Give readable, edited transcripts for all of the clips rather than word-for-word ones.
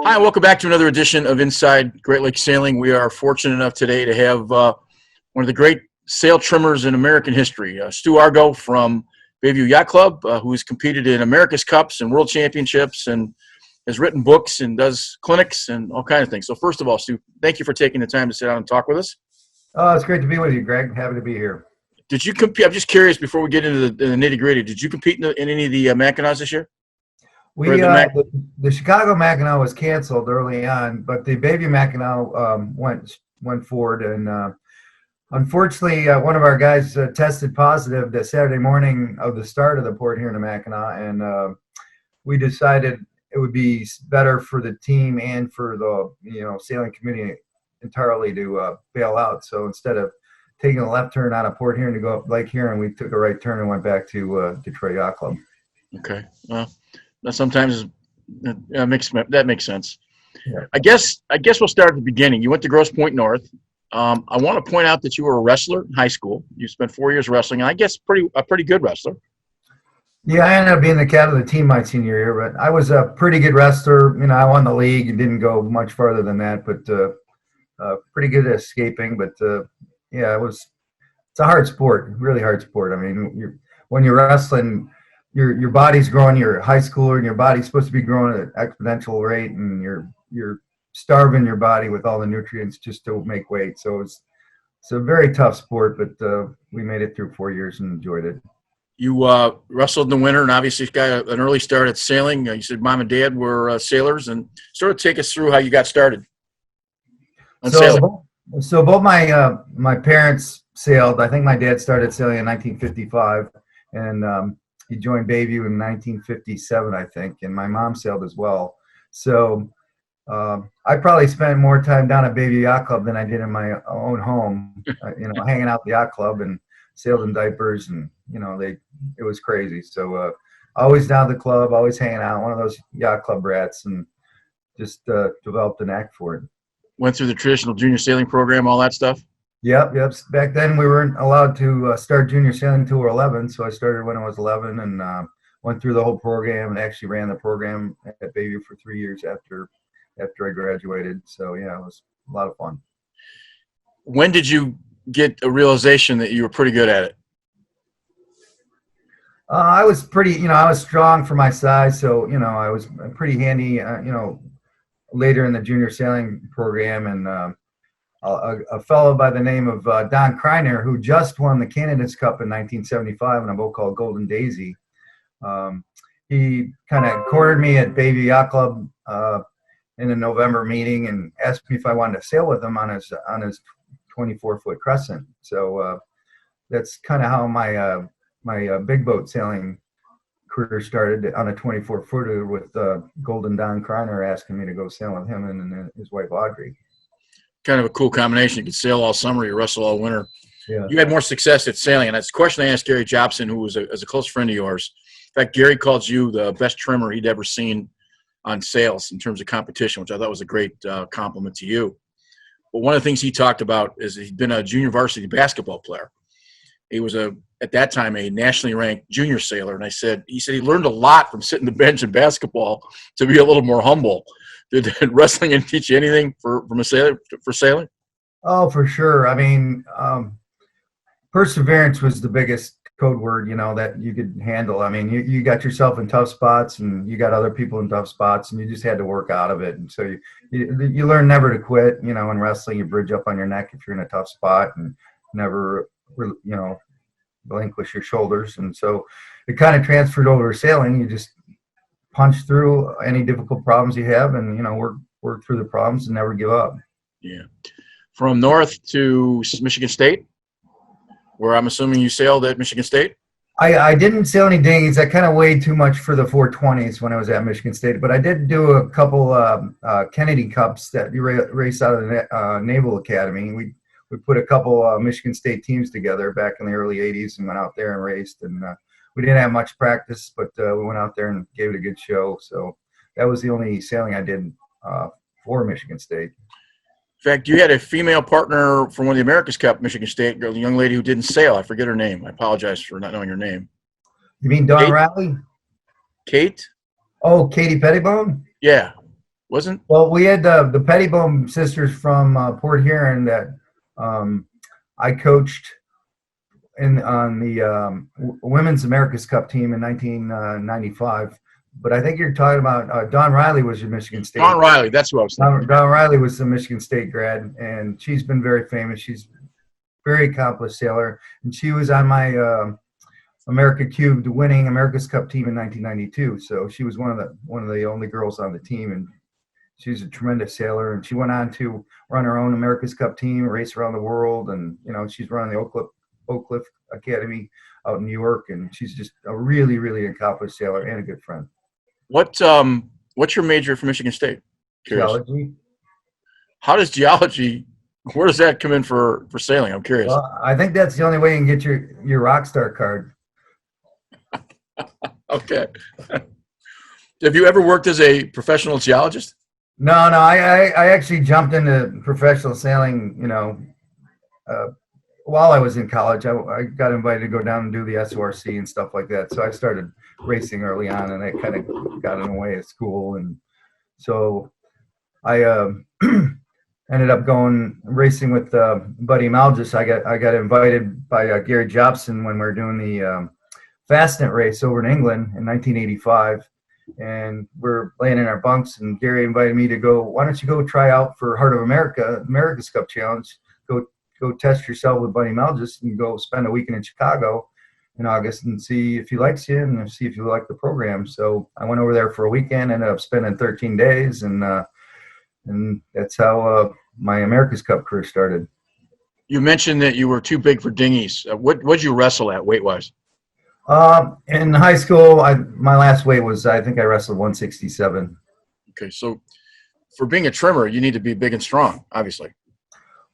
Hi, and welcome back to another edition of Inside Great Lakes Sailing. We are fortunate enough today to have one of the great sail trimmers in American history, Stu Argo from Bayview Yacht Club, who has competed in America's Cups and World Championships and has written books and does clinics and all kinds of things. So first of all, Stu, thank you for taking the time to sit down and talk with us. Oh, it's great to be with you, Greg. Happy to be here. Did you compete? I'm just curious, before we get into the nitty-gritty, did you compete in any of the Mackinacs this year? The Chicago Mackinac was canceled early on, but the Bayview Mackinac went forward, and unfortunately, one of our guys tested positive the Saturday morning of the start of the port here in the Mackinac, and we decided it would be better for the team and for the sailing community entirely to bail out. So instead of taking a left turn out of Port Huron to go up Lake Huron, we took a right turn and went back to Detroit Yacht Club. Okay. Well, sometimes that makes sense. Yeah. I guess we'll start at the beginning. You went to Grosse Pointe North. I want to point out that you were a wrestler in high school. You spent 4 years wrestling, and I guess a pretty good wrestler. Yeah, I ended up being the captain of the team my senior year, but I was a pretty good wrestler. I won the league and didn't go much farther than that, but pretty good at escaping. But yeah, it's a hard sport, really hard sport. I mean, when you're wrestling, your body's growing. You're a high schooler, and your body's supposed to be growing at an exponential rate, and you're starving your body with all the nutrients just to make weight. So it's a very tough sport, but we made it through 4 years and enjoyed it. You wrestled in the winter, and obviously got an early start at sailing. You said mom and dad were sailors, and sort of take us through how you got started on sailing. So both my parents sailed. I think my dad started sailing in 1955, and he joined Bayview in 1957, I think, and my mom sailed as well. So I probably spent more time down at Bayview Yacht Club than I did in my own home, hanging out at the yacht club and sailed in diapers, and it was crazy. So always down at the club, always hanging out, one of those yacht club rats, and just developed an knack for it. Went through the traditional junior sailing program, all that stuff? Yep. Back then we weren't allowed to start junior sailing until we were 11, so I started when I was 11 and went through the whole program and actually ran the program at Bayview for 3 years after I graduated. So yeah, it was a lot of fun. When did you get a realization that you were pretty good at it? I was pretty, I was strong for my size, so I was pretty handy. Later in the junior sailing program, and a fellow by the name of Don Kreiner, who just won the Candidates Cup in 1975 in a boat called Golden Daisy. He kind of cornered me at Bayview Yacht Club in a November meeting and asked me if I wanted to sail with him on his 24-foot Crescent. So that's kind of how my big boat sailing career started, on a 24-footer with Golden Don Kreiner asking me to go sail with him and his wife Audrey. Kind of a cool combination. You could sail all summer, you wrestle all winter. Yeah. You had more success at sailing, and that's a question I asked Gary Jobson, who was a close friend of yours. In fact, Gary called you the best trimmer he'd ever seen on sails in terms of competition, which I thought was a great compliment to you. But one of the things he talked about is he'd been a junior varsity basketball player. He was at that time a nationally ranked junior sailor, and he said he learned a lot from sitting the bench in basketball to be a little more humble. Did wrestling teach you anything for sailing? Oh, for sure. I mean, perseverance was the biggest code word, that you could handle. I mean, you got yourself in tough spots, and you got other people in tough spots, and you just had to work out of it. And so you learn never to quit. In wrestling, you bridge up on your neck if you're in a tough spot, and never relinquish your shoulders. And so it kind of transferred over to sailing. You just punch through any difficult problems you have, and work through the problems and never give up. Yeah. From North to Michigan State, where I'm assuming you sailed at Michigan State? I didn't sail any dinghies. I kind of weighed too much for the 420s when I was at Michigan State, but I did do a couple Kennedy Cups that you race out of the Naval Academy. We put a couple Michigan State teams together back in the early 80s and went out there and raced. And we didn't have much practice, but we went out there and gave it a good show. So that was the only sailing I did for Michigan State. In fact, you had a female partner from one of the America's Cup, Michigan State, girl, the young lady who didn't sail. I forget her name. I apologize for not knowing her name. You mean Dawn Riley? Kate? Oh, Katie Pettibone? Yeah. Wasn't? Well, we had the Pettibone sisters from Port Huron that I coached on the Women's America's Cup team in 1995. But I think you're talking about Dawn Riley was your Michigan State. Don Riley, that's who I was thinking. Dawn Riley was the Michigan State grad, and she's been very famous. She's a very accomplished sailor, and she was on my America Cubed winning America's Cup team in 1992. So she was one of the only girls on the team, and she's a tremendous sailor. And she went on to run her own America's Cup team, race around the world, and she's running the Oak Cliff Academy out in New York, and she's just a really, really accomplished sailor and a good friend. What's your major for Michigan State? Curious. Geology. How does geology? Where does that come in for sailing? I'm curious. Well, I think that's the only way you can get your rock star card. Okay. Have you ever worked as a professional geologist? No. I actually jumped into professional sailing. While I was in college, I got invited to go down and do the SORC and stuff like that. So I started racing early on, and I kind of got in the way of school. And so I ended up going racing with Buddy Malgis. I got invited by Gary Jobson when we were doing the Fastnet race over in England in 1985. And we're laying in our bunks, and Gary invited me to go, why don't you go try out for Heart of America, America's Cup Challenge, go test yourself with Buddy Malgis and go spend a weekend in Chicago in August and see if he likes you and see if you like the program. So I went over there for a weekend, ended up spending 13 days, and that's how my America's Cup career started. You mentioned that you were too big for dinghies. What'd you wrestle at weight-wise? In high school, my last weight was, I think I wrestled 167. Okay, so for being a trimmer, you need to be big and strong, obviously.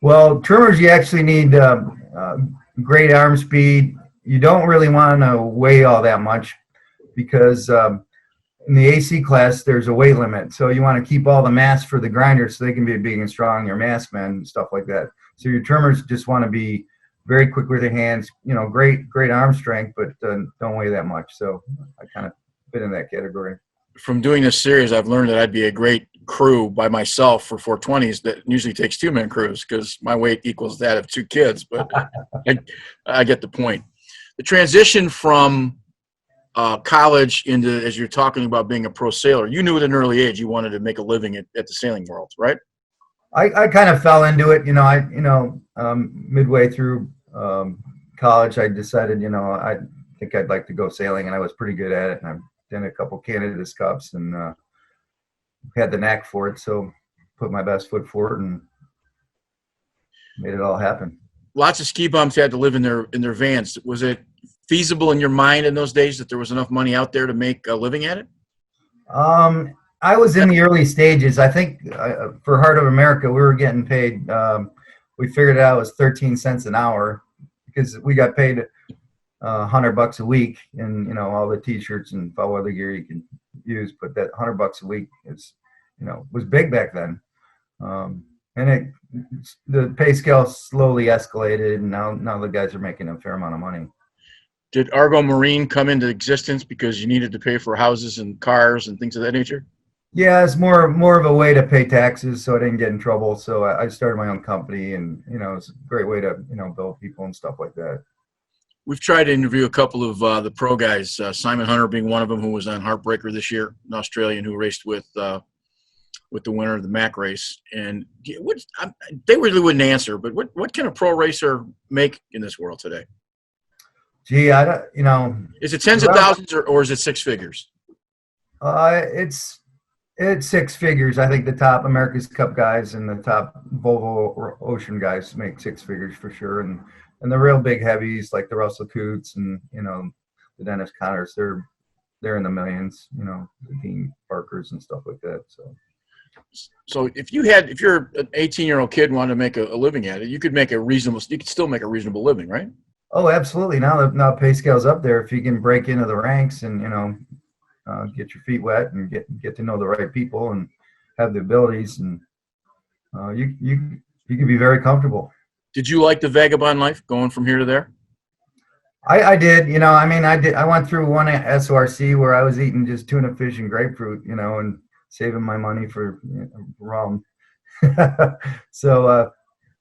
Well, trimmers, you actually need great arm speed. You don't really want to weigh all that much because in the AC class, there's a weight limit. So you want to keep all the mass for the grinders so they can be big and strong, your mass men and stuff like that. So your trimmers just want to be very quick with their hands, great arm strength, but don't weigh that much. So I kind of fit in that category. From doing this series, I've learned that I'd be a great crew by myself for 420s. That usually takes two-man crews because my weight equals that of two kids, but I get the point. The transition from college into, as you're talking about being a pro sailor, you knew at an early age you wanted to make a living at the sailing world, right? I kind of fell into it. Midway through college, I decided, I think I'd like to go sailing, and I was pretty good at it, and I've done a couple Canada's Cups and had the knack for it, so put my best foot forward and made it all happen. Lots of ski bums had to live in their vans. Was it feasible in your mind in those days that there was enough money out there to make a living at it? I was in the early stages. I think for Heart of America, we were getting paid. We figured it out it was 13 cents an hour because we got paid $100 a week, and all the T-shirts and foul weather gear you can use. But that $100 a week is, was big back then. And the pay scale slowly escalated, and now the guys are making a fair amount of money. Did Argo Marine come into existence because you needed to pay for houses and cars and things of that nature? Yeah, it's more of a way to pay taxes so I didn't get in trouble. So I started my own company, and it's a great way to build people and stuff like that. We've tried to interview a couple of the pro guys, Simon Hunter being one of them, who was on Heartbreaker this year, an Australian who raced with the winner of the MAC race. And they really wouldn't answer, but what can a pro racer make in this world today? Gee, I don't, is it tens of thousands or is it six figures? It's six figures. I think the top America's Cup guys and the top Volvo Ocean guys make six figures for sure. And the real big heavies like the Russell Coots and, the Dennis Connors, they're in the millions, the Dean Parkers and stuff like that. So if you're an 18-year-old kid wanting to make a living at it, you could still make a reasonable living, right? Oh, absolutely. Now pay scale's up there. If you can break into the ranks and, get your feet wet and get to know the right people and have the abilities, and you can be very comfortable. Did you like the vagabond life going from here to there? I did. I went through one SORC where I was eating just tuna fish and grapefruit, and saving my money for rum. So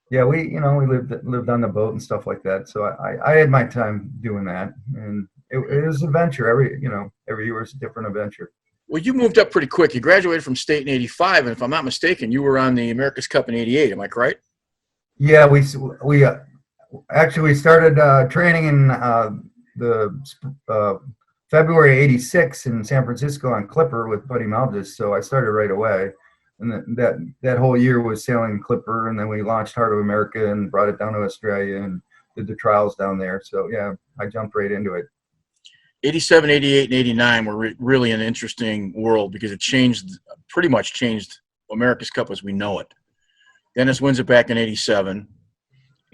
yeah, we lived on the boat and stuff like that. So I had my time doing that, and it was an adventure. Every year was a different adventure. Well, you moved up pretty quick. You graduated from state in '85, and if I'm not mistaken, you were on the America's Cup in '88. Am I correct? Yeah, we actually we started training in the February '86 in San Francisco on Clipper with Buddy Malgis. So I started right away, and that whole year was sailing Clipper, and then we launched Heart of America and brought it down to Australia and did the trials down there. So yeah, I jumped right into it. '87, '88, and '89 were really an interesting world because it pretty much changed America's Cup as we know it. Dennis wins it back in '87.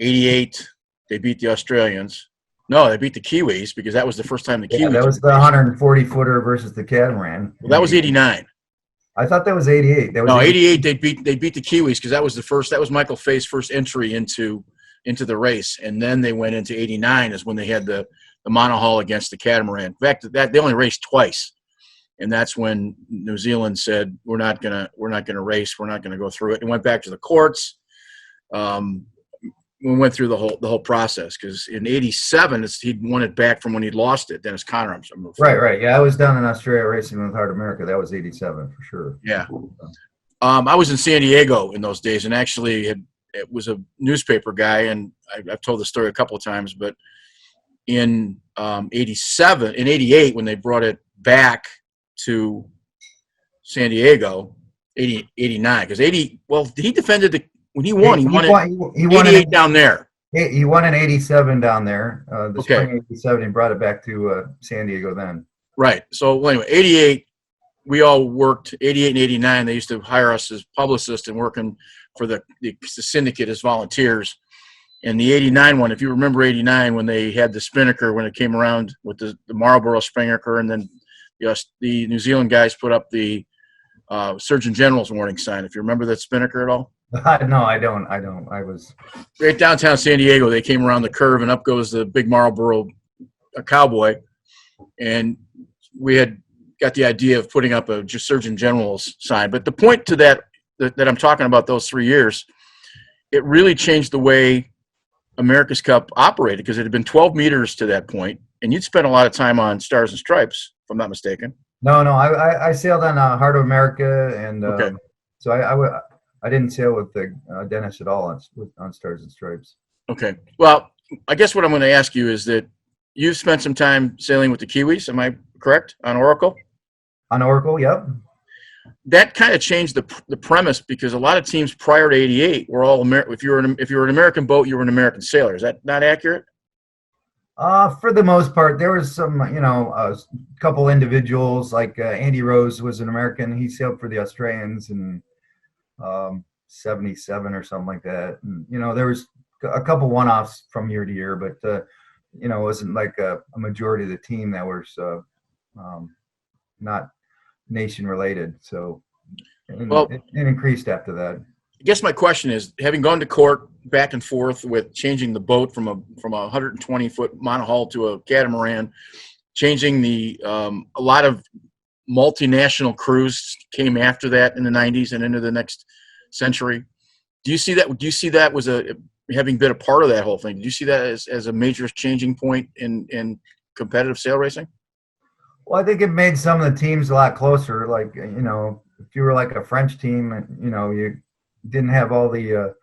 '88, they beat the Australians. No, they beat the Kiwis because that was the first time the Kiwis. Yeah, that was the 140-footer versus the catamaran. Well, that was '89. I thought that was '88. No, '88 they beat the Kiwis because that was Michael Fay's first entry into the race, and then they went into '89 is when they had the monohull against the catamaran. In fact, that they only raced twice, and that's when New Zealand said we're not gonna race, we're not gonna go through it, and went back to the courts. We went through the whole process because in '87 he'd won it back from when he'd lost it. Dennis Conner, right. Yeah, I was down in Australia racing with Heart America. That was '87 for sure. Yeah, I was in San Diego in those days, and actually it was a newspaper guy, and I've told the story a couple of times, but in '88 when they brought it back to San Diego, '89 because he defended when he won. He won '88 down there. He won in '87 down there. Spring '87, he brought it back to San Diego then. Right. So anyway, '88, we all worked. '88 and '89, they used to hire us as publicists and working for the syndicate as volunteers. And the '89 one, if you remember '89, when they had the spinnaker, when it came around with the Marlboro spinnaker, and then the New Zealand guys put up the Surgeon General's warning sign. If you remember that spinnaker at all? No, I don't. I was right downtown San Diego. They came around the curve, and up goes the big Marlboro cowboy. And we had got the idea of putting up a Surgeon General's sign. But the point to that I'm talking about, those 3 years, it really changed the way America's Cup operated because it had been 12 meters to that point, and you'd spent a lot of time on Stars and Stripes, if I'm not mistaken. No, I sailed on Heart of America, and okay. So I didn't sail with Dennis at all on Stars and Stripes. Okay. Well, I guess what I'm going to ask you is that you've spent some time sailing with the Kiwis. Am I correct? On Oracle? On Oracle, yep. That kind of changed the premise because a lot of teams prior to '88 were all if you were an American boat, you were an American sailor. Is that not accurate? For the most part, there was some, a couple individuals like Andy Rose was an American. He sailed for the Australians in '77 or something like that. And, there was a couple one-offs from year to year, but it wasn't like a majority of the team that was not nation related. So it increased after that. I guess my question is, having gone to court back and forth with changing the boat from a 120-foot monohull to a catamaran, changing a lot of multinational crews came after that in the '90s and into the next century. Do you see that was having been a part of that whole thing? Did you see that as a major changing point in competitive sail racing? Well, I think it made some of the teams a lot closer. Like, if you were like a French team, you didn't have all the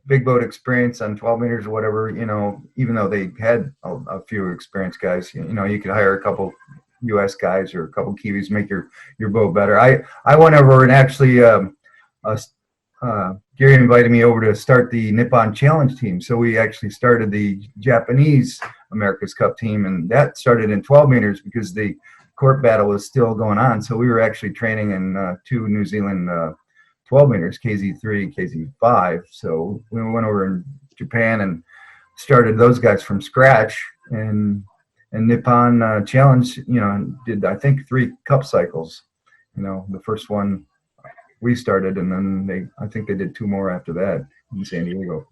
big boat experience on 12 meters or whatever, even though they had a few experienced guys, you could hire a couple U.S. guys or a couple Kiwis, make your boat better. I went over and actually Gary invited me over to start the Nippon Challenge team. So we actually started the Japanese America's Cup team, and that started in 12 meters because the court battle was still going on. So we were actually training in 2 New Zealand 12 meters, KZ3, KZ5. So we went over in Japan and started those guys from scratch. And Nippon Challenge, did, I think, 3 cup cycles. The first one we started, and then I think they did 2 more after that in San Diego.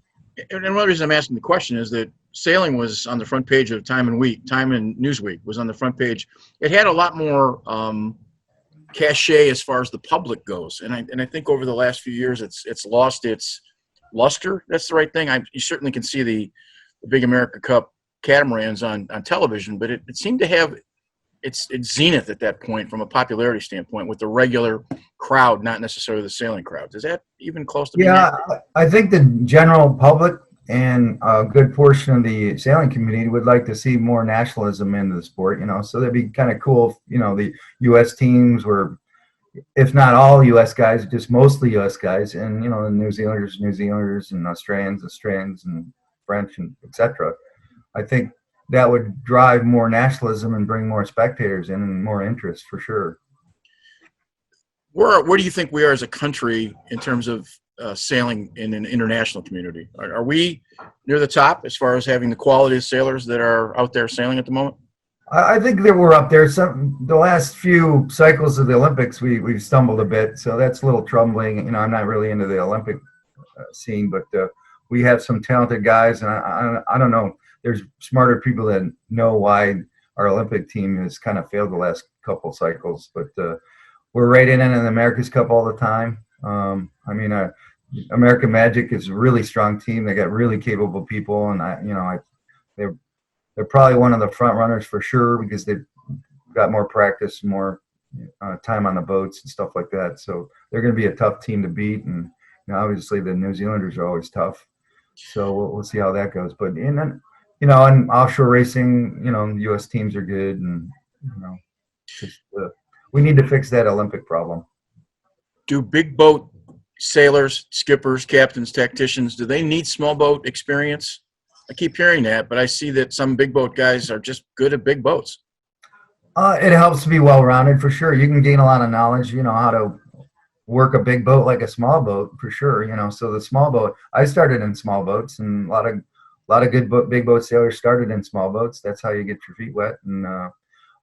And one reason I'm asking the question is that sailing was on the front page of Time and Newsweek was on the front page. It had a lot more cachet as far as the public goes. And I think over the last few years, it's lost its luster. That's the right thing. You certainly can see the Big America Cup catamarans on television, but it seemed to have its zenith at that point from a popularity standpoint with the regular crowd, not necessarily the sailing crowd. Is that even close to being Yeah, accurate? I think the general public and a good portion of the sailing community would like to see more nationalism into the sport, so that'd be kind of cool if, the U.S. teams were, if not all U.S. guys, just mostly U.S. guys, and, the New Zealanders, and Australians, and French, and etc. I think that would drive more nationalism and bring more spectators in and more interest for sure. Where do you think we are as a country in terms of sailing in an international community? Are we near the top as far as having the quality of sailors that are out there sailing at the moment? I think that we're up there. The last few cycles of the Olympics, we've stumbled a bit, so that's a little troubling. I'm not really into the Olympic scene, but we have some talented guys, and I don't know. There's smarter people that know why our Olympic team has kind of failed the last couple cycles, but we're right in the America's Cup all the time. American Magic is a really strong team. They got really capable people, and they're probably one of the front runners for sure because they've got more practice, more time on the boats and stuff like that. So they're going to be a tough team to beat, and obviously the New Zealanders are always tough. So we'll see how that goes. But in offshore racing, U.S. teams are good, and we need to fix that Olympic problem. Do big boat sailors, skippers, captains, tacticians, do they need small boat experience? I keep hearing that, but I see that some big boat guys are just good at big boats. It helps to be well-rounded for sure. You can gain a lot of knowledge, how to work a big boat like a small boat for sure. So the small boat, I started in small boats, and a lot of good big boat sailors started in small boats. That's how you get your feet wet. And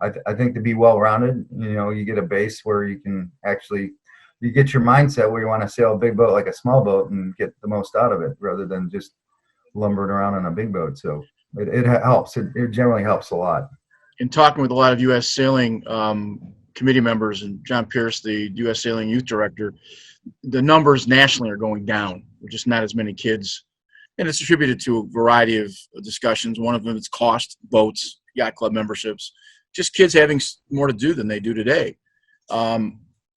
I think to be well-rounded, you get a base where you can actually, you get your mindset where you want to sail a big boat like a small boat and get the most out of it rather than just lumbering around on a big boat. So it helps. It generally helps a lot. In talking with a lot of U.S. sailing committee members and John Pierce, the U.S. Sailing Youth Director, the numbers nationally are going down. There's just not as many kids. And it's attributed to a variety of discussions. One of them is cost, boats, yacht club memberships, just kids having more to do than they do today.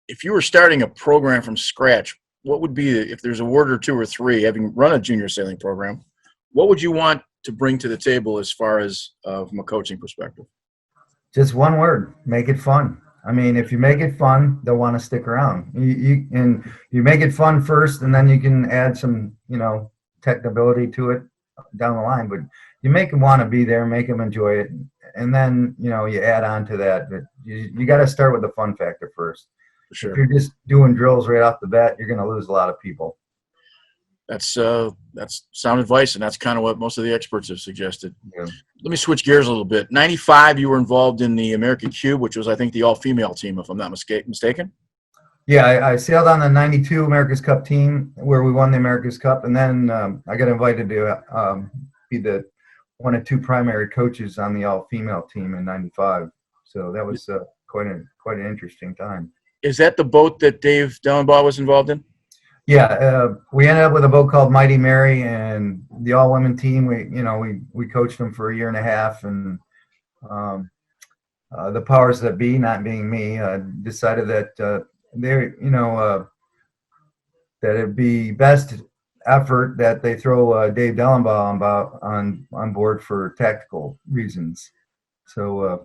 If you were starting a program from scratch, what would be, if there's a word or two or three, having run a junior sailing program, what would you want to bring to the table as far as from a coaching perspective? Just one word: make it fun. If you make it fun, they'll want to stick around. You make it fun first, and then you can add some, technicability to it down the line. But you make them want to be there, make them enjoy it, and then you add on to that. But you got to start with the fun factor first. For sure. If you're just doing drills right off the bat, you're going to lose a lot of people. That's sound advice, and that's kind of what most of the experts have suggested. Yeah. Let me switch gears a little bit. 95, you were involved in the American Cube, which was, I think, the all-female team, if I'm not mistaken. Yeah, I sailed on the 92 America's Cup team where we won the America's Cup, and then I got invited to be the one of two primary coaches on the all-female team in 95. So that was quite an interesting time. Is that the boat that Dave Dellenbaugh was involved in? Yeah, we ended up with a boat called Mighty Mary, and the all-women team. We coached them for a year and a half, and the powers that be, not being me, decided that that it'd be best effort that they throw Dave Dellenbaugh on board for tactical reasons. So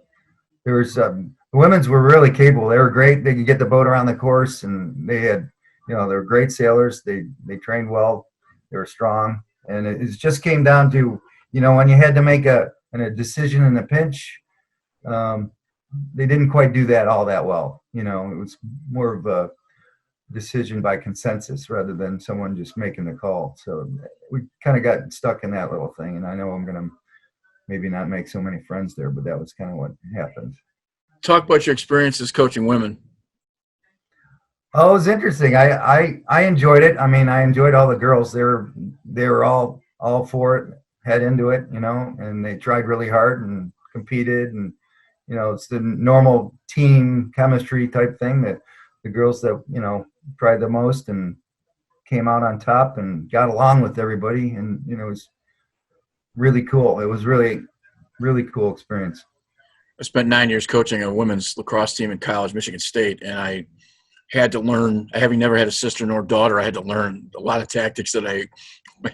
the women's were really capable. They were great. They could get the boat around the course, and they had. They were great sailors. They trained well. They were strong. And it just came down to, when you had to make a decision in a pinch, they didn't quite do that all that well. It was more of a decision by consensus rather than someone just making the call. So we kind of got stuck in that little thing. And I know I'm going to maybe not make so many friends there, but that was kind of what happened. Talk about your experiences coaching women. Oh, it was interesting. I enjoyed it. I enjoyed all the girls. They were all for it, head into it, and they tried really hard and competed, and it's the normal team chemistry type thing that the girls that, tried the most and came out on top and got along with everybody. And, it was really cool. It was really, really cool experience. I spent 9 years coaching a women's lacrosse team in college, Michigan State, and I had to learn, having never had a sister nor daughter, I had to learn a lot of tactics that I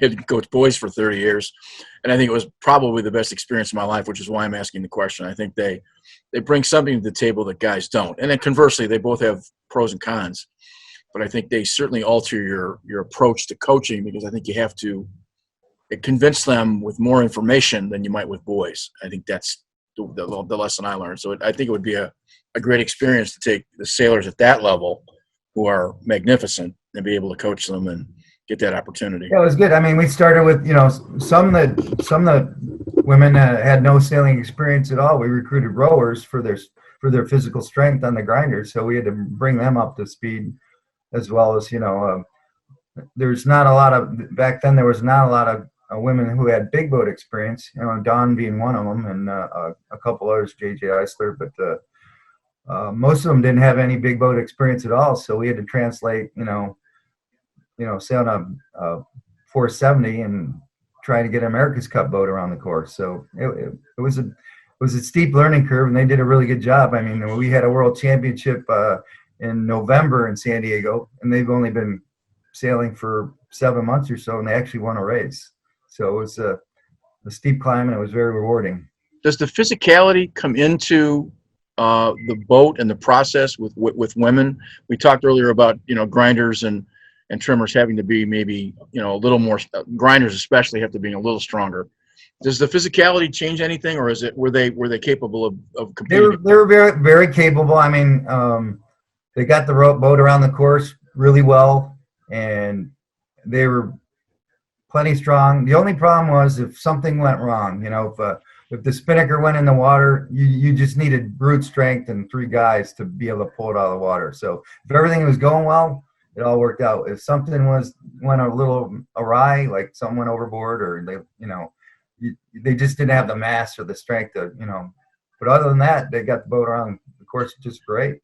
had to coach boys for 30 years. And I think it was probably the best experience of my life, which is why I'm asking the question. I think they bring something to the table that guys don't. And then conversely, they both have pros and cons. But I think they certainly alter your approach to coaching, because I think you have to convince them with more information than you might with boys. I think that's the lesson I learned. So I think it would be a great experience to take the sailors at that level, who are magnificent, and be able to coach them and get that opportunity. Yeah, it was good. I mean, we started with, some that women had no sailing experience at all. We recruited rowers for their physical strength on the grinders, so we had to bring them up to speed, as well as, there's not a lot of, back then there was not a lot of women who had big boat experience, Dawn being one of them, and a couple others, JJ Eisler, but most of them didn't have any big boat experience at all. So we had to translate, sailing a 470 and trying to get an America's Cup boat around the course. So it was a steep learning curve, and they did a really good job. I mean, we had a world championship in November in San Diego, and they've only been sailing for 7 months or so, and they actually won a race. So it was a steep climb, and it was very rewarding. Does the physicality come into the boat and the process with women? We talked earlier about, grinders and trimmers having to be maybe, a little more, grinders especially have to be a little stronger. Does the physicality change anything, or were they capable of competing? They were very, very capable. I mean, they got the boat around the course really well, and they were plenty strong. The only problem was if something went wrong, if the spinnaker went in the water, you just needed brute strength and 3 guys to be able to pull it out of the water. So if everything was going well, it all worked out. If something went a little awry, like someone went overboard, or they just didn't have the mass or the strength to, but other than that, they got the boat around the course just great.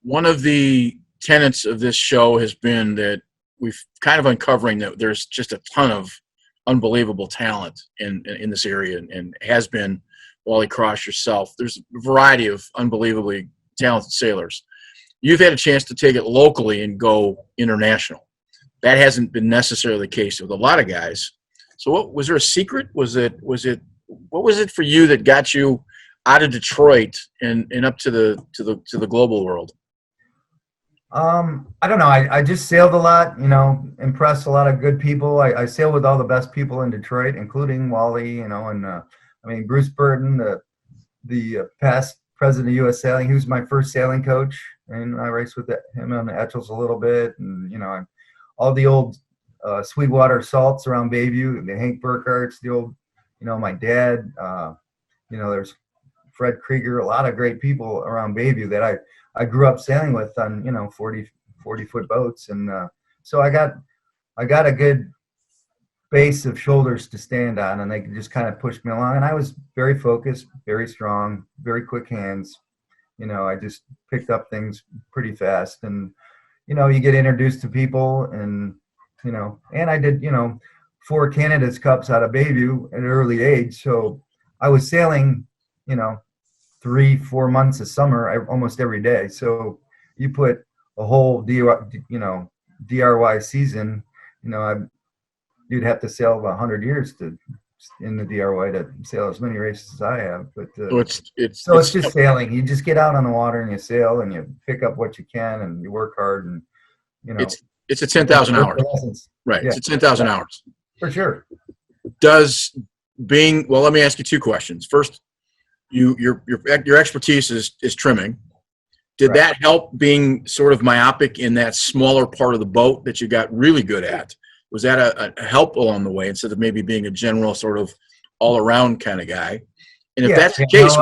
One of the tenets of this show has been that we've kind of uncovering that there's just a ton of unbelievable talent in this area, and has been. Wally Cross, yourself, there's a variety of unbelievably talented sailors. You've had a chance to take it locally and go international. That hasn't been necessarily the case with a lot of guys. So what was there a secret? What was it for you that got you out of Detroit and up to the global world? I don't know. I just sailed a lot, impressed a lot of good people. I sailed with all the best people in Detroit, including Wally, and Bruce Burton, the past president of U.S. Sailing. He was my first sailing coach, and I raced with him on the Etchells a little bit, and all the old Sweetwater salts around Bayview, the Hank Burkharts, the old, my dad. There's Fred Krieger, a lot of great people around Bayview that I grew up sailing with on 40-foot boats, and so I got a good base of shoulders to stand on, and they just kind of pushed me along. And I was very focused, very strong, very quick hands. I just picked up things pretty fast, and you get introduced to people, and and I did 4 Canada's Cups out of Bayview at an early age, so I was sailing 3-4 months of summer almost every day. So you put a whole DRY season, you'd have to sail 100 years in the DRY to sail as many races as I have. But it's just sailing. You just get out on the water and you sail, and you pick up what you can, and you work hard, and it's a 10,000 hours, right? Yeah. It's a 10,000 hours for sure. Well, let me ask you 2 questions. First, your expertise is trimming. Did that help being sort of myopic in that smaller part of the boat that you got really good at? Was that a help along the way, instead of maybe being a general sort of all around kind of guy? And if that's the case,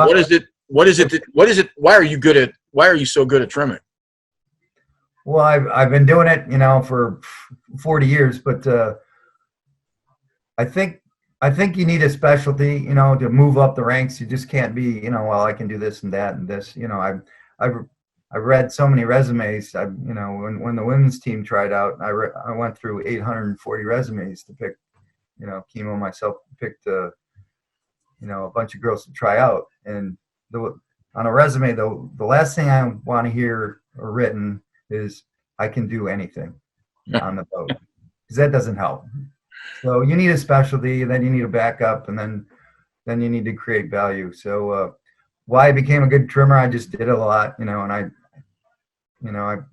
why are you so good at trimming? Well, I've been doing it, for 40 years, but I think I think you need a specialty, to move up the ranks. You just can't be, well, I can do this and that and this. I've I've read so many resumes. When the women's team tried out, I went through 840 resumes to pick, chemo myself picked, a bunch of girls to try out. And on a resume, the last thing I want to hear or written is I can do anything on the boat, because that doesn't help. So you need a specialty, and then you need a backup, and then you need to create value. So why I became a good trimmer, I just did it a lot, and you know,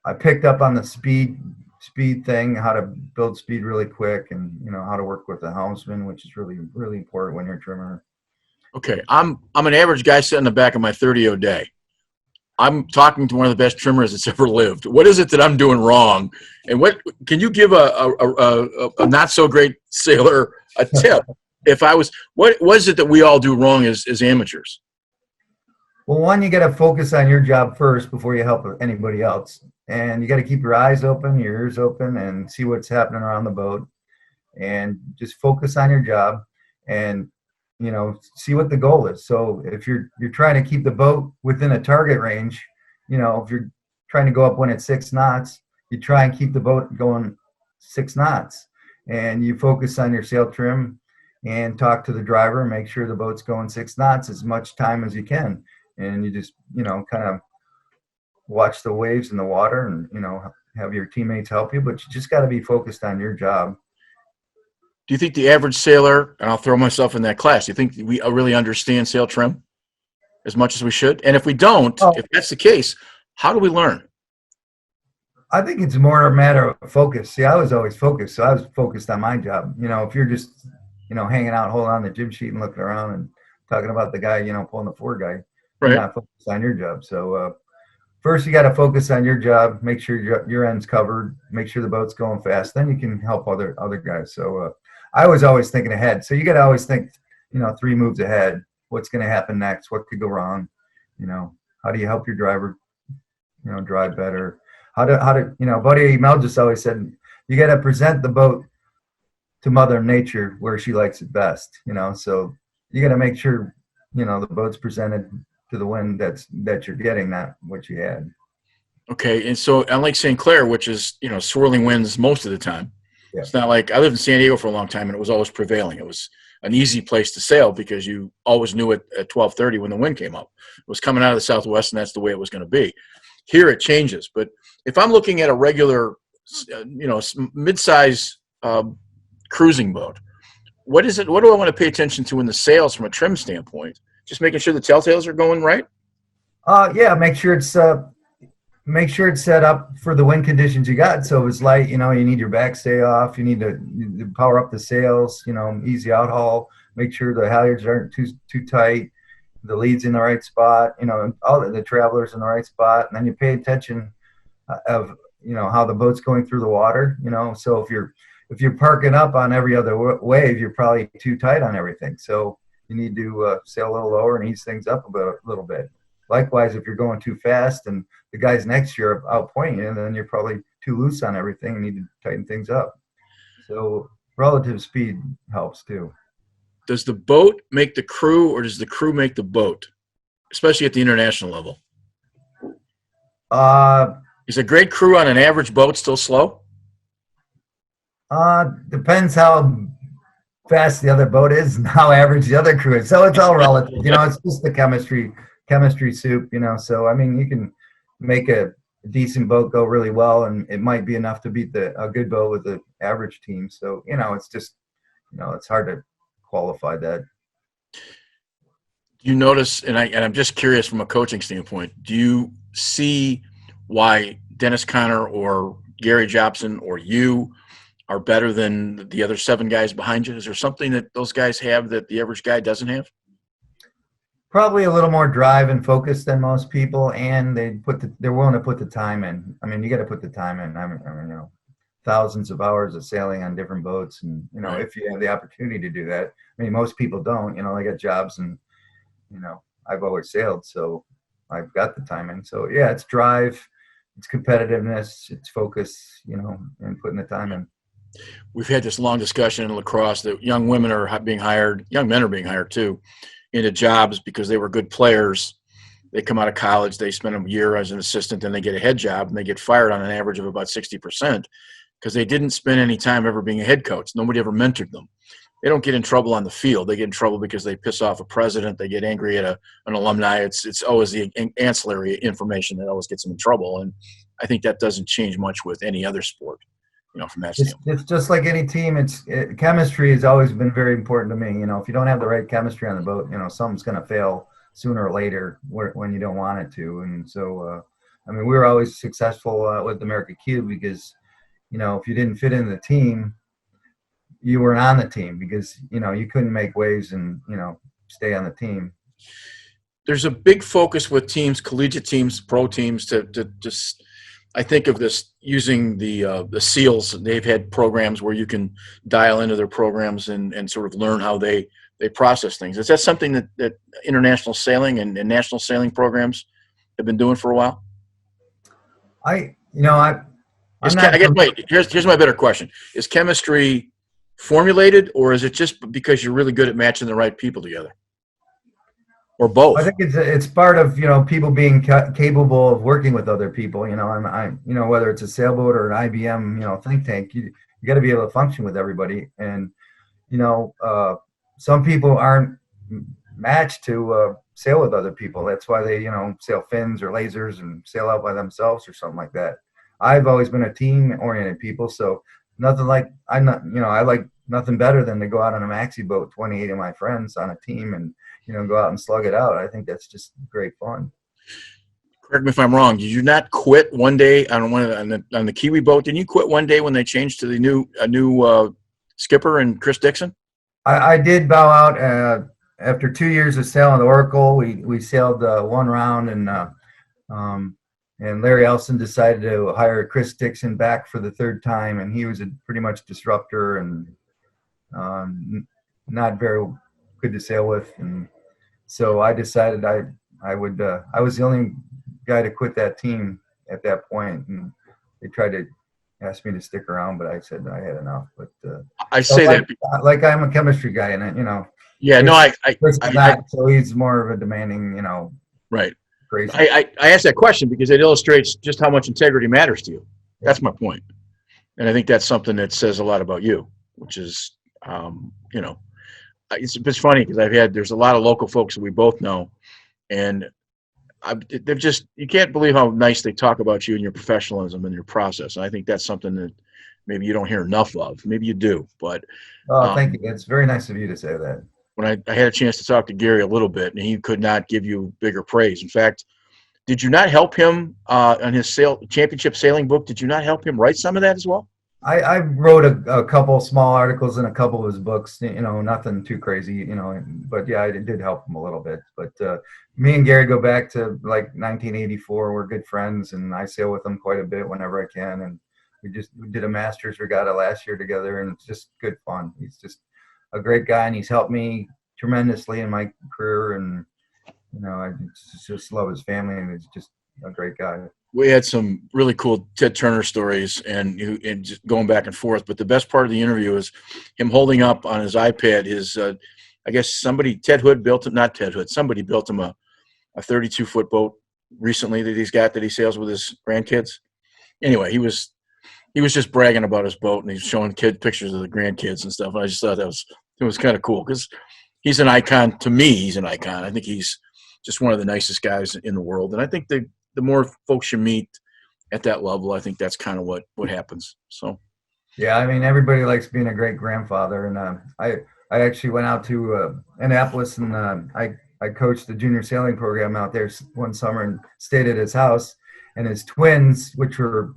I picked up on the speed thing, how to build speed really quick, and how to work with the helmsman, which is really really important when you're a trimmer. Okay, I'm an average guy sitting in the back of my 30 day. I'm talking to one of the best trimmers that's ever lived. What is it that I'm doing wrong? And what can you give a not so great sailor a tip? If I was, what was it that we all do wrong as amateurs? Well, one, you got to focus on your job first before you help anybody else, and you got to keep your eyes open, your ears open, and see what's happening around the boat, and just focus on your job, and see what the goal is. So if you're trying to keep the boat within a target range, if you're trying to go up when it's 6 knots, you try and keep the boat going 6 knots, and you focus on your sail trim and talk to the driver and make sure the boat's going 6 knots as much time as you can. And you just kind of watch the waves in the water, and have your teammates help you, but you just got to be focused on your job. Do you think the average sailor, and I'll throw myself in that class, do you think we really understand sail trim as much as we should? And if we don't, if that's the case, how do we learn? I think it's more a matter of focus. See, I was always focused, so I was focused on my job. If you're just hanging out, holding on the jib sheet and looking around and talking about the guy pulling the fore guy, you're not focused on your job. So first you got to focus on your job, make sure your end's covered, make sure the boat's going fast, then you can help other guys. So I was always thinking ahead. So you got to always think 3 moves ahead. What's going to happen next? What could go wrong? How do you help your driver drive better? How to Buddy Mel just always said, you got to present the boat to Mother Nature where she likes it best. So you got to make sure the boat's presented to the wind that you're getting, not what you had. Okay, and so on Lake St. Clair, which is swirling winds most of the time, yeah. It's not like I lived in San Diego for a long time, and it was always prevailing. It was an easy place to sail because you always knew it at 12:30 when the wind came up. It was coming out of the southwest, and that's the way it was going to be. Here it changes, but if I'm looking at a regular, mid-size cruising boat, what is it? What do I want to pay attention to in the sails from a trim standpoint? Just making sure the telltales are going right. Yeah, make sure it's set up for the wind conditions you got. So it's light, you need your backstay off. You need to power up the sails. Easy out haul. Make sure the halyards aren't too tight. The lead's in the right spot. All the travelers in the right spot. And then you pay attention of how the boat's going through the water. So if you're parking up on every other wave, you're probably too tight on everything. So you need to sail a little lower and ease things up a little bit. Likewise, if you're going too fast and the guys next to you are outpointing you, then you're probably too loose on everything and need to tighten things up. So relative speed helps too. Does the boat make the crew, or does the crew make the boat, especially at the international level? Is a great crew on an average boat still slow? Depends how fast the other boat is and how average the other crew is. So it's all relative. It's just the chemistry soup. So I mean, you can make a decent boat go really well, and it might be enough to beat a good boat with the average team. So it's just it's hard to qualify that. Do you notice, and I'm just curious from a coaching standpoint, do you see why Dennis Conner or Gary Jobson or you are better than the other 7 guys behind you? Is there something that those guys have that the average guy doesn't have? Probably a little more drive and focus than most people, and they're willing to put the time in. I mean, you got to put the time in. I mean, thousands of hours of sailing on different boats, and Right. if you have the opportunity to do that. I mean, most people don't. They got jobs, and I've always sailed, so I've got the time in. So yeah, it's drive, it's competitiveness, it's focus, and putting the time in. We've had this long discussion in lacrosse that young women are being hired, young men are being hired too, into jobs because they were good players. They come out of college, they spend a year as an assistant, then they get a head job, and they get fired on an average of about 60% because they didn't spend any time ever being a head coach. Nobody ever mentored them. They don't get in trouble on the field. They get in trouble because they piss off a president. They get angry at an alumni. It's always the ancillary information that always gets them in trouble. And I think that doesn't change much with any other sport, from that standpoint. It's just like any team. Chemistry has always been very important to me. If you don't have the right chemistry on the boat, something's going to fail sooner or later when you don't want it to. And so, we were always successful with America Cube because, if you didn't fit in the team, you weren't on the team because, you couldn't make waves and, stay on the team. There's a big focus with teams, collegiate teams, pro teams to just, I think of this using the SEALs. They've had programs where you can dial into their programs and sort of learn how they process things. Is that something that international sailing and national sailing programs have been doing for a while? I guess, wait, here's my better question. Is chemistry formulated, or is it just because you're really good at matching the right people together, or both? I think it's part of people being capable of working with other people. Whether it's a sailboat or an IBM think tank, you got to be able to function with everybody. And some people aren't matched to sail with other people. That's why they sail fins or lasers and sail out by themselves or something like that. I've always been a team oriented people, so I like nothing better than to go out on a maxi boat, 28 of my friends on a team, and go out and slug it out. I think that's just great fun. Correct me if I'm wrong. Did you not quit one day on the Kiwi boat? Didn't you quit one day when they changed to the new skipper and Chris Dixon? I did bow out after 2 years of sailing the Oracle. We sailed one round, and Larry Elson decided to hire Chris Dixon back for the third time, and he was a pretty much disruptor and not very good to sail with. And so I decided I was the only guy to quit that team at that point, and they tried to ask me to stick around, but I said I had enough. But I say that like I'm a chemistry guy, and Yeah, no, so he's more of a demanding, right. Crazy. I asked that question because it illustrates just how much integrity matters to you. That's my point. And I think that's something that says a lot about you, which is, it's funny because there's a lot of local folks that we both know, and you can't believe how nice they talk about you and your professionalism and your process. And I think that's something that maybe you don't hear enough of. Maybe you do, but. Thank you. It's very nice of you to say that. When I had a chance to talk to Gary a little bit, and he could not give you bigger praise. In fact, did you not help him on his championship sailing book? Did you not help him write some of that as well? I wrote a couple small articles in a couple of his books, nothing too crazy, but yeah, I did help him a little bit. But me and Gary go back to like 1984. We're good friends, and I sail with him quite a bit whenever I can. And we did a Masters regatta last year together, and it's just good fun. He's just a great guy, and he's helped me tremendously in my career, and I just love his family, and he's just a great guy. We had some really cool Ted Turner stories and just going back and forth, but the best part of the interview is him holding up on his iPad his I guess somebody built him a 32-foot boat recently that he sails with his grandkids. Anyway, he was just bragging about his boat, and he's showing pictures of the grandkids and stuff. And I just thought it was kind of cool because he's an icon. To me, he's an icon. I think he's just one of the nicest guys in the world. And I think the more folks you meet at that level, I think that's kind of what happens. So, yeah, everybody likes being a great grandfather. And I actually went out to Annapolis, and I coached the junior sailing program out there one summer and stayed at his house. And his twins, which were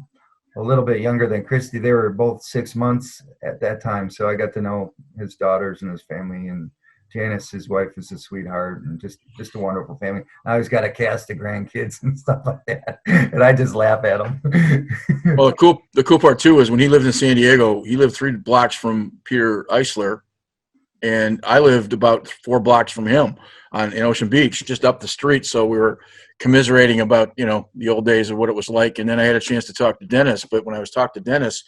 a little bit younger than Christy, they were both 6 months at that time. So I got to know his daughters and his family, and Janice, his wife, is a sweetheart, and just a wonderful family. I always got a cast of grandkids and stuff like that, and I just laugh at them. Well, the cool part too is when he lived in San Diego, he lived 3 blocks from Peter Eisler, and I lived about 4 blocks from him in Ocean Beach, just up the street. So we were commiserating about the old days of what it was like. And then I had a chance to talk to Dennis. But when I was talking to Dennis,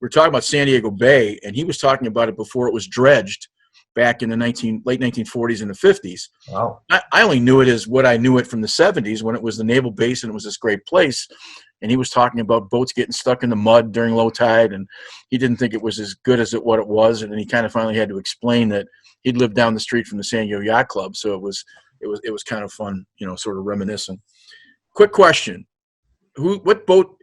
we're talking about San Diego Bay, and he was talking about it before it was dredged back in the late 1940s and the 50s. Wow. I only knew it as what I knew it from the 70s when it was the naval base and it was this great place. And he was talking about boats getting stuck in the mud during low tide, and he didn't think it was as good as what it was. And then he kind of finally had to explain that he'd lived down the street from the San Diego Yacht Club, so it was kind of fun, sort of reminiscent. Quick question: what boat?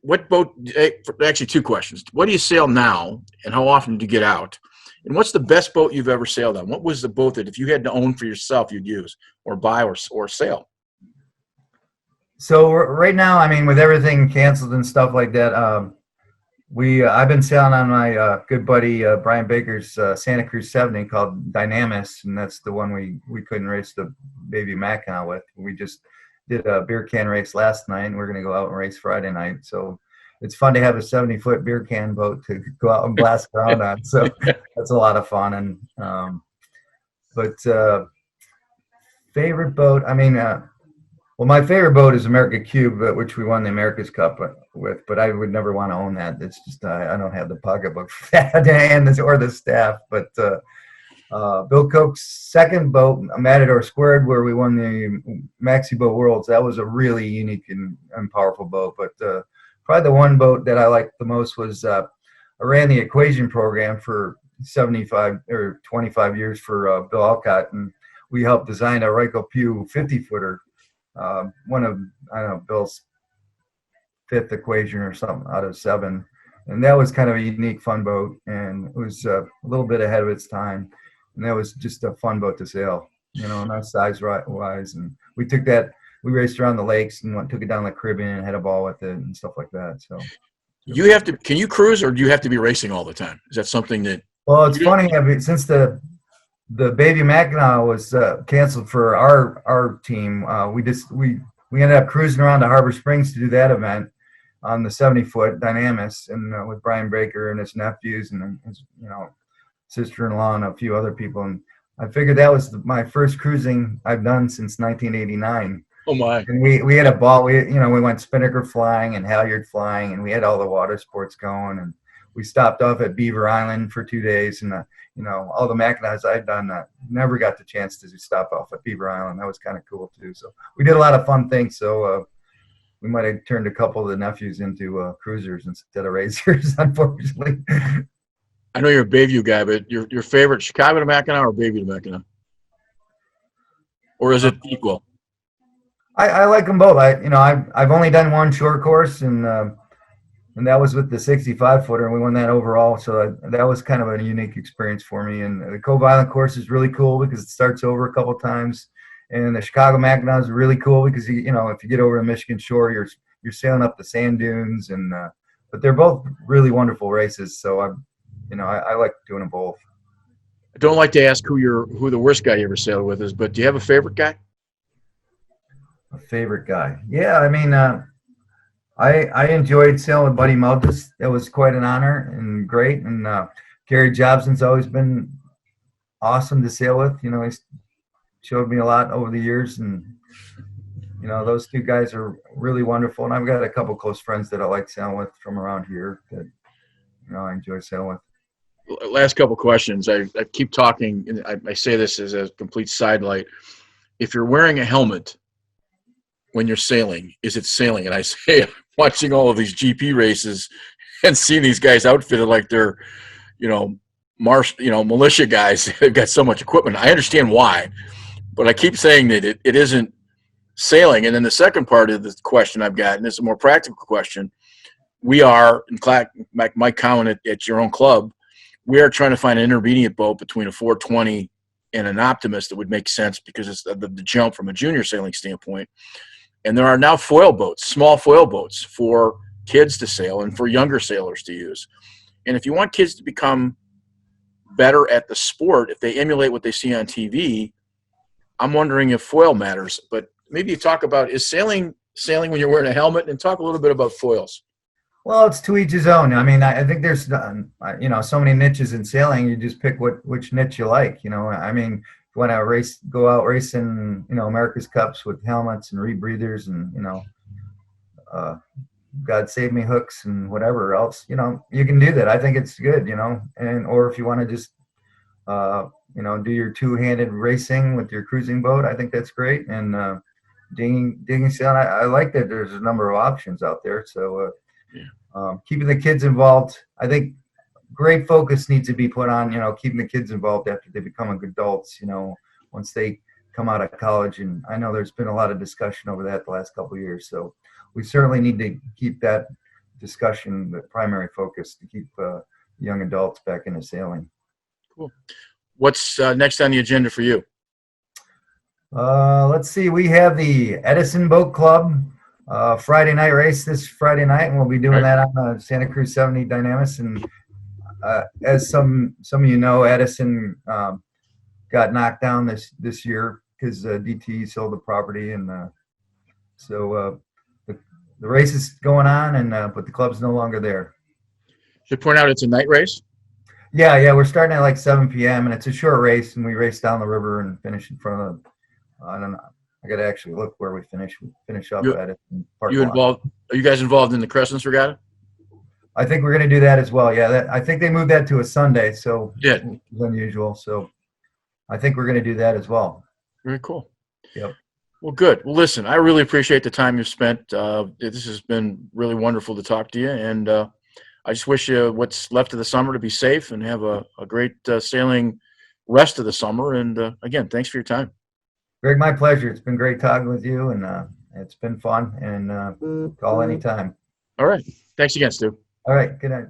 Actually, two questions. What do you sail now, and how often do you get out? And what's the best boat you've ever sailed on? What was the boat that if you had to own for yourself, you'd use or buy or sail? So right now, I mean, with everything canceled and stuff like that, I've been sailing on my good buddy Brian Baker's Santa Cruz 70 called Dynamis, and that's the one we couldn't race the Baby Mackinac with. We just did a beer can race last night, and we're going to go out and race Friday night. So it's fun to have a 70-foot beer can boat to go out and blast around on. So that's a lot of fun. And favorite boat, I mean, well, my favorite boat is America Cube, which we won the America's Cup with, but I would never want to own that. It's just I don't have the pocketbook for that or the staff. But Bill Koch's second boat, Matador Squared, where we won the Maxi Boat Worlds, that was a really unique and powerful boat. But probably the one boat that I liked the most was I ran the Equation program for 75 or 25 years for Bill Alcott, and we helped design a Ryko Pugh 50-footer. One of, I don't know, Bill's fifth equation or something out of 7. And that was kind of a unique, fun boat. And it was a little bit ahead of its time. And that was just a fun boat to sail, nice size wise. And we raced around the lakes and took it down the Caribbean and had a ball with it and stuff like that. So can you cruise, or do you have to be racing all the time? Is that something that? Well, it's funny, I mean, since the Baby Mackinac was canceled for our team, we ended up cruising around to Harbor Springs to do that event on the 70-foot Dynamis, and with Brian Baker and his nephews and his sister-in-law and a few other people. And I figured that was my first cruising I've done since 1989. Oh my! And we had a ball. We went spinnaker flying and halyard flying, and we had all the water sports going. And we stopped off at Beaver Island for 2 days, and all the Mackinacs I've done, never got the chance to stop off at Beaver Island. That was kind of cool too. So we did a lot of fun things. So we might have turned a couple of the nephews into cruisers instead of racers, unfortunately. I know you're a Bayview guy, but your favorite Chicago to Mackinac or Bayview to Mackinac, or is it equal? I like them both. I've only done one short course, and that was with the 65-footer, and we won that overall. So that was kind of a unique experience for me. And the Cove Island course is really cool because it starts over a couple times, and the Chicago Mackinac is really cool because if you get over the Michigan shore, you're sailing up the sand dunes, and but they're both really wonderful races. So I like doing them both. I don't like to ask who the worst guy you ever sailed with is, but do you have a favorite guy? A favorite guy? Yeah, I mean, I enjoyed sailing with Buddy Malthus. It was quite an honor and great. And Gary Jobson's always been awesome to sail with. He's showed me a lot over the years, and those two guys are really wonderful. And I've got a couple close friends that I like sailing with from around here that I enjoy sailing with. Last couple questions. I keep talking, and I say this as a complete sidelight. If you're wearing a helmet when you're sailing, is it sailing? And I say, watching all of these GP races and seeing these guys outfitted like they're, militia guys. They've got so much equipment. I understand why, but I keep saying that it isn't sailing. And then the second part of the question I've got, and this is a more practical question. We are, in fact, Mike Cowan at your own club, we are trying to find an intermediate boat between a 420 and an Optimist that would make sense because it's the jump from a junior sailing standpoint. And there are now foil boats, small foil boats for kids to sail and for younger sailors to use. And if you want kids to become better at the sport, if they emulate what they see on TV, I'm wondering if foil matters. But maybe you talk about, is sailing when you're wearing a helmet, and talk a little bit about foils. Well, it's to each his own. I mean, I think there's, so many niches in sailing. You just pick which niche you like. I mean, if you want to go out racing, America's Cups with helmets and rebreathers and, God save me hooks and whatever else, you can do that. I think it's good, and or if you want to just do your two-handed racing with your cruising boat, I think that's great. And digging sailing, I like that there's a number of options out there. So keeping the kids involved, I think great focus needs to be put on, keeping the kids involved after they become adults, once they come out of college. And I know there's been a lot of discussion over that the last couple of years. So we certainly need to keep that discussion the primary focus, to keep young adults back into sailing. Cool. What's next on the agenda for you? Let's see. We have the Edison Boat Club Friday night race this Friday night, and we'll be doing that on the Santa Cruz 70 Dynamis. And as some of you know, Edison got knocked down this year because DT sold the property, and so the race is going on, and but the club's no longer there. Should point out it's a night race. Yeah, we're starting at like 7 p.m. and it's a short race, and we race down the river and finish in front of. I don't know. I got to actually look where we finish. We finish up at it. Are you guys involved in the Crescents Regatta? I think we're going to do that as well. Yeah, I think they moved that to a Sunday, so yeah, it's unusual. So I think we're going to do that as well. Very cool. Yep. Well, good. Well, listen, I really appreciate the time you've spent. This has been really wonderful to talk to you, and I just wish you what's left of the summer to be safe and have a great sailing rest of the summer. And again, thanks for your time. Greg, my pleasure. It's been great talking with you, and it's been fun. And call anytime. All right. Thanks again, Stu. All right. Good night.